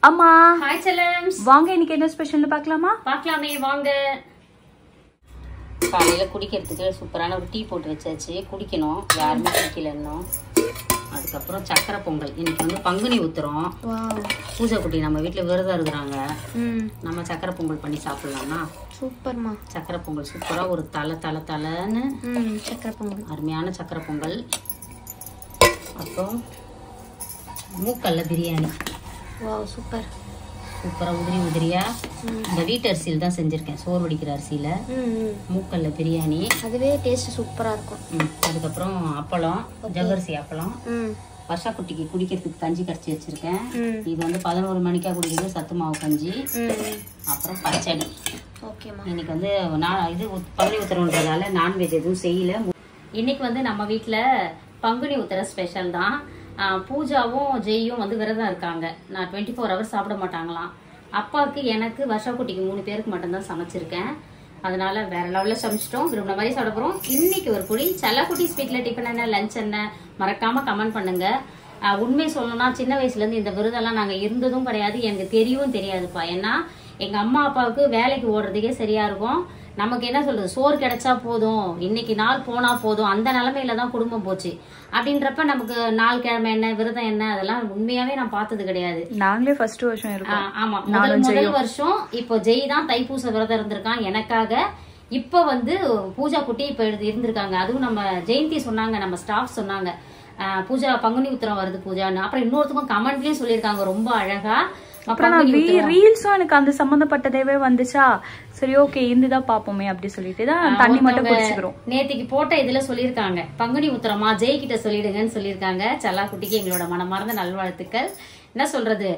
அம்மா ஹாய் செல்லம்ஸ், வாங்க இன்னைக்கு என்ன ஸ்பெஷல்னு பார்க்கலாமா? பார்க்கலாமே வாங்க. காலையில குடிக்கிறதுக்கு சூப்பரான ஒரு டீ போட்டு வச்சாச்சு, குடிக்கணும். யாருமே குடிக்கல இன்னும். அதுக்கப்புறம் சக்கரை பொங்கல். இன்னைக்கு வந்து பங்குனி உத்திரம். பூஜை குட்டி நம்ம வீட்டில் விரதம் இருக்கிறாங்க. நம்ம சக்கரை பொங்கல் பண்ணி சாப்பிடலாம்னா சூப்பர்மா. சக்கரை பொங்கல் சூப்பராக ஒரு தலைன்னு சக்கரை பொங்கல், அருமையான சக்கரை பொங்கல். அப்புறம் மூக்கல்ல பிரியாணி. சூப்பர் சூப்பராக உதிரியா இந்த வீட்டு அரிசியில் தான் செஞ்சிருக்கேன், சோறு வடிக்கிற அரிசியில. மூக்கல்ல பிரியாணி, அதுவே டேஸ்ட் சூப்பரா இருக்கும். அதுக்கப்புறம் அப்பளம், ஜவ்வரிசி அப்பளம். வருஷா குட்டிக்கு குடிக்கிறதுக்கு கஞ்சி கரைச்சி வச்சிருக்கேன். இது வந்து 11 மணிக்கா குடிக்கிறது சத்து மாவு கஞ்சி. அப்புறம் பச்சடி. இன்னைக்கு வந்து இது பங்குனி உத்திரம்ன்றதால நான்வெஜ் எதுவும் செய்யல. இன்னைக்கு வந்து நம்ம வீட்டுல பங்குனி உத்திர ஸ்பெஷல் தான். பூஜாவும் ஜெய்யும் வந்து விரதம் இருக்காங்க. நான் 24 ஹவர்ஸ் சாப்பிட மாட்டாங்களாம். அப்பாவுக்கு எனக்கு வருஷா குட்டிக்கு 3 பேருக்கு மட்டும்தான் சமைச்சிருக்கேன். அதனால வேற லெவலில் சமைச்சிட்டோம். விரும்பின மாதிரி சாப்பிட போறோம். இன்னைக்கு ஒரு குடி செல்லக்குட்டி ஸ்வீட்ல டிஃபன் என்ன, லஞ்ச் என்ன, மறக்காம கமெண்ட் பண்ணுங்க. உண்மை சொல்லணும்னா சின்ன வயசுல இருந்து இந்த விரதம்லாம் நாங்க இருந்ததும் கிடையாது, எனக்கு தெரியவும் தெரியாதுப்பா. ஏன்னா எங்க அம்மா அப்பாவுக்கு வேலைக்கு ஓடுறதுக்கே சரியா இருக்கும். நமக்கு என்ன சொல்றது, சோறு கிடைச்சா போதும், இன்னைக்கு நாள் போனா போதும், அந்த நிலைமையில தான் குடும்பம் போச்சு. அப்படின்றப்ப நமக்கு நாள் கிழமை என்ன, விரதம் என்ன, அதெல்லாம் உண்மையாவே நான் பார்த்தது கிடையாது. நாங்களே ஃபர்ஸ்ட் வருஷம் இருக்கோம். ஆமா, முதல் வருஷம். இப்போ ஜெய் தான் தைப்பூச விரதம் இருந்திருக்கான் எனக்காக. இப்ப வந்து பூஜா குட்டி இப்ப இருந்திருக்காங்க. அதுவும் நம்ம ஜெயந்தி சொன்னாங்க, நம்ம ஸ்டாஃப் சொன்னாங்க, பூஜா பங்குனி உத்திரம் வருது பூஜான்னு. அப்புறம் இன்னொருத்தவங்க கமெண்ட்லயும் சொல்லியிருக்காங்க ரொம்ப அழகா. அப்புறம் நான் ரீல்ஸும் எனக்கு அந்த சம்பந்தப்பட்டதே வந்துச்சா, சரி ஓகே இருந்துதான் பாப்போமே அப்படி சொல்லிட்டு தான் தண்ணி மட்டும் குடிச்சுக்கிறோம். நேத்திக்கு போட்ட இதுல சொல்லியிருக்காங்க, பங்குனி உத்திரமா ஜெய் கிட்ட சொல்லிடுங்கன்னு சொல்லியிருக்காங்க. செல்லா குட்டிக்கு எங்களோட மனமார்ந்த நல்வாழ்த்துக்கள். என்ன சொல்றது,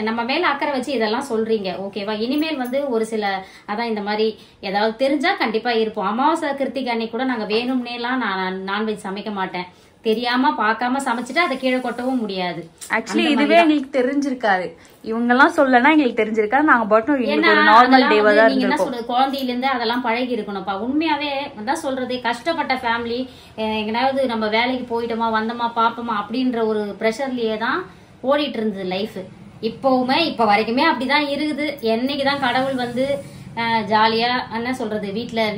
நம்ம மேல அக்கறை வச்சு இதெல்லாம் சொல்றீங்க, ஓகேவா? இனிமேல் வந்து ஒரு சில அதான் இந்த மாதிரி ஏதாவது தெரிஞ்சா கண்டிப்பா இருப்போம். அமாவாசை கிருத்திகை அன்னைக்கு கூட நாங்க வேணும்னேலாம் நான் நான்வெஜ் சமைக்க மாட்டேன். தெரியாம பார்க்காம சமைச்சிட்டு அதை கீழே கொட்டவும் முடியாது. ஆக்சுவலி இதுவே எங்களுக்கு தெரிஞ்சிருக்காது, இவங்க எல்லாம் சொல்லனா எங்களுக்கு தெரிஞ்சிருக்காது. நாங்க பாட்டும் நார்மல் டேவா தான் நீங்க என்ன சொல்றது, குழந்தையில இருந்து அதெல்லாம் பழகி இருக்கணும்ப்பா. உண்மையாவே தான் சொல்றது, கஷ்டப்பட்ட ஃபேமிலி. எங்கனாவது நம்ம வேலைக்கு போயிட்டோமா வந்தோமா பாப்போமா அப்படின்ற ஒரு ப்ரெஷர்லயே தான் ஓடிட்டு இருந்தது லைஃப். இப்பவுமே இப்ப வரைக்குமே அப்படிதான் இருக்குது. என்னைக்குதான் கடவுள் வந்து ஜாலியா என்ன சொல்றது,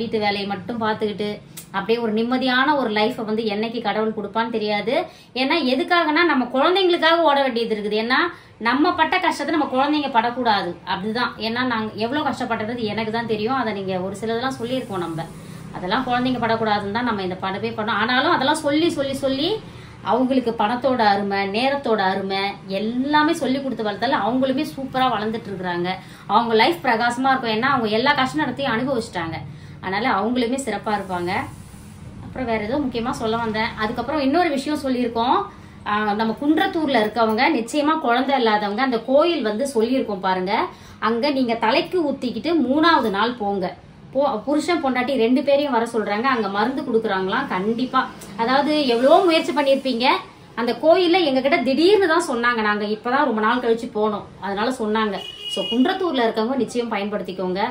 வீட்டு வேலையை மட்டும் பார்த்துக்கிட்டு அப்படியே ஒரு நிம்மதியான ஒரு லைஃபை வந்து என்னைக்கு கடவுள் கொடுப்பான்னு தெரியாது. ஏன்னா எதுக்காகனா நம்ம குழந்தைங்களுக்காக ஓட வேண்டியது இருக்குது. ஏன்னா நம்ம பட்ட கஷ்டத்தை நம்ம குழந்தைங்க படக்கூடாது, அப்படிதான். ஏன்னா நாங்க எவ்வளவு கஷ்டப்பட்டது எனக்கு தான் தெரியும். அதை நீங்க ஒரு சிலதெல்லாம் சொல்லியிருக்கோம். நம்ம அதெல்லாம் குழந்தைங்க படக்கூடாதுன்னு தான் நம்ம இந்த படவே பண்ணோம். ஆனாலும் அதெல்லாம் சொல்லி அவங்களுக்கு பணத்தோட அருமை, நேரத்தோட அருமை எல்லாமே சொல்லி கொடுத்து வளர்த்தால அவங்களுமே சூப்பரா வளர்ந்துட்டு இருக்கிறாங்க. அவங்க லைஃப் பிரகாசமா இருக்கும். ஏன்னா அவங்க எல்லா கஷ்ட நடத்தையும் அனுபவிச்சிட்டாங்க. அதனால அவங்களுமே சிறப்பா இருப்பாங்க. அப்புறம் வேற ஏதோ முக்கியமா சொல்ல வந்தேன். அதுக்கப்புறம் இன்னொரு விஷயம் சொல்லியிருக்கோம், நம்ம குன்றத்தூர்ல இருக்கவங்க நிச்சயமா குழந்தை இல்லாதவங்க அந்த கோயில் வந்து சொல்லியிருக்கோம் பாருங்க. அங்க நீங்க தலைக்கு ஊத்திக்கிட்டு 3வது நாள் போங்க. புருஷன் பொண்டாட்டி 2 பேரையும் வர சொல்றாங்க. அங்க மருந்து கொடுக்குறாங்களாம். கண்டிப்பா, அதாவது எவ்வளவோ முயற்சி பண்ணிருப்பீங்க. அந்த கோயில்ல எங்க கிட்ட திடீர்னு தான் சொன்னாங்க, நாங்க இப்பதான் ரொம்ப நாள் கழிச்சு போனோம், அதனால சொன்னாங்க. சோ குன்றத்தூர்ல இருக்கவங்க நிச்சயம் பயன்படுத்திக்கோங்க.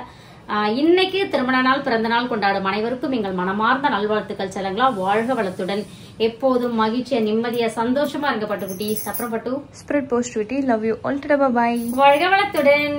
இன்னைக்கு திருமண நாள், பிறந்த நாள் கொண்டாடும் அனைவருக்கும் எங்கள் மனமார்ந்த நல்வாழ்த்துக்கள். செல்லங்களா, வாழ்க வளத்துடன், எப்போதும் மகிழ்ச்சியா நிம்மதியா சந்தோஷமா இருங்க பட்டுக்குட்டி. அப்புறம் பட்டு spread positivity, love you all, bye. வாழ்க வளத்துடன்.